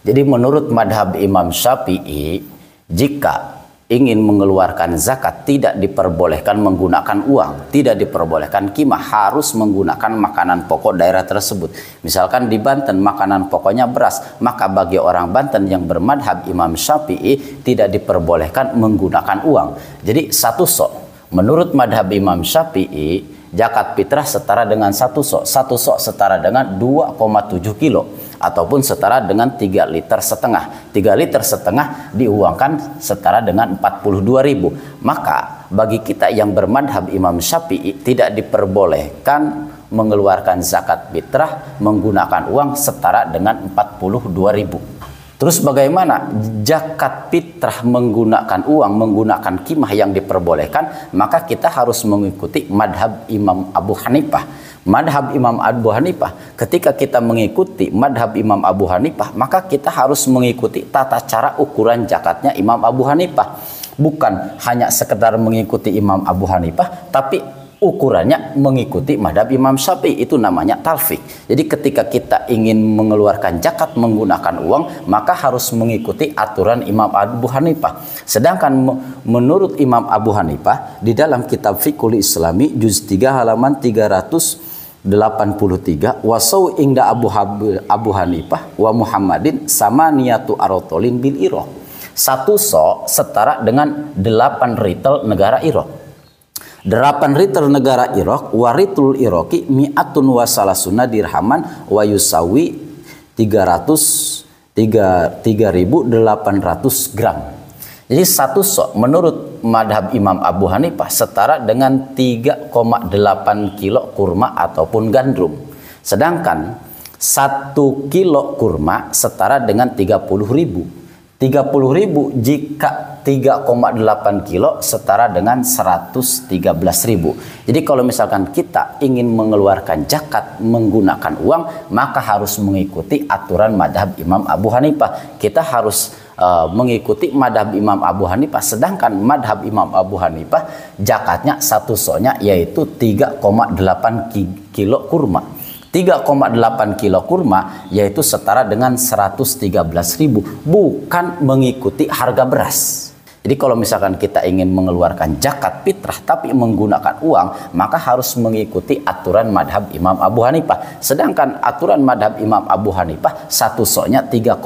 Jadi menurut madhab Imam Syafi'i, jika ingin mengeluarkan zakat tidak diperbolehkan menggunakan uang, tidak diperbolehkan qimah, harus menggunakan makanan pokok daerah tersebut. Misalkan di Banten makanan pokoknya beras, maka bagi orang Banten yang bermadhab Imam Syafi'i tidak diperbolehkan menggunakan uang. Jadi satu sok, menurut madhab Imam Syafi'i, zakat fitrah setara dengan satu sok. Satu sok setara dengan 2,7 kilo ataupun setara dengan 3,5 liter. 3,5 liter diuangkan setara dengan 42.000. Maka bagi kita yang bermadhab Imam Syafi'i tidak diperbolehkan mengeluarkan zakat fitrah menggunakan uang setara dengan 42.000. Terus bagaimana zakat fitrah menggunakan uang, menggunakan qimah yang diperbolehkan? Maka kita harus mengikuti madhab Imam Abu Hanifah. Madhab Imam Abu Hanifah, ketika kita mengikuti madhab Imam Abu Hanifah, maka kita harus mengikuti tata cara ukuran zakatnya Imam Abu Hanifah. Bukan hanya sekedar mengikuti Imam Abu Hanifah, tapi ukurannya mengikuti madhab Imam Syafi'i, itu namanya talfik. Jadi ketika kita ingin mengeluarkan zakat menggunakan uang, maka harus mengikuti aturan Imam Abu Hanifah. Sedangkan menurut Imam Abu Hanifah di dalam kitab Fiqhul Islami juz 3 halaman 383, wasau ingda Abu Hanifah wa Muhammadin sama niyatu arotolin bil iroh. Satu so setara dengan 8 ritel negara Irak. 8 liter negara Irak, waritul Iraki mi'atun wasalasuna dirhaman wa yusawi 3.800 gram. Jadi satu sok menurut madhab Imam Abu Hanifah setara dengan 3,8 kilo kurma ataupun gandum. Sedangkan 1 kilo kurma setara dengan 30.000. 30.000 jika 3,8 kilo setara dengan 113.000. Jadi kalau misalkan kita ingin mengeluarkan zakat menggunakan uang, maka harus mengikuti aturan madhab Imam Abu Hanifah. Kita harus mengikuti madhab Imam Abu Hanifah. Sedangkan madhab Imam Abu Hanifah zakatnya satu soknya yaitu 3,8 kilo kurma. 3,8 kilo kurma yaitu setara dengan 113.000, bukan mengikuti harga beras. Jadi kalau misalkan kita ingin mengeluarkan zakat fitrah tapi menggunakan uang, maka harus mengikuti aturan madhab Imam Abu Hanifah. Sedangkan aturan madhab Imam Abu Hanifah satu soknya 3,8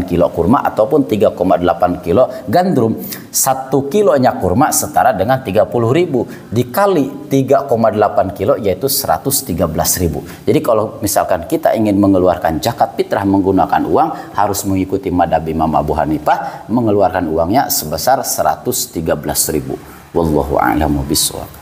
kilo kurma ataupun 3,8 kilo gandum. 1 kilonya kurma setara dengan 30.000 dikali 3,8 kilo yaitu 113.000. Jadi kalau misalkan kita ingin mengeluarkan zakat fitrah menggunakan uang, harus mengikuti madhab Imam Abu Hanifah, mengeluarkan uangnya sebesar 113.000. Wallahu a'lamu bishawab.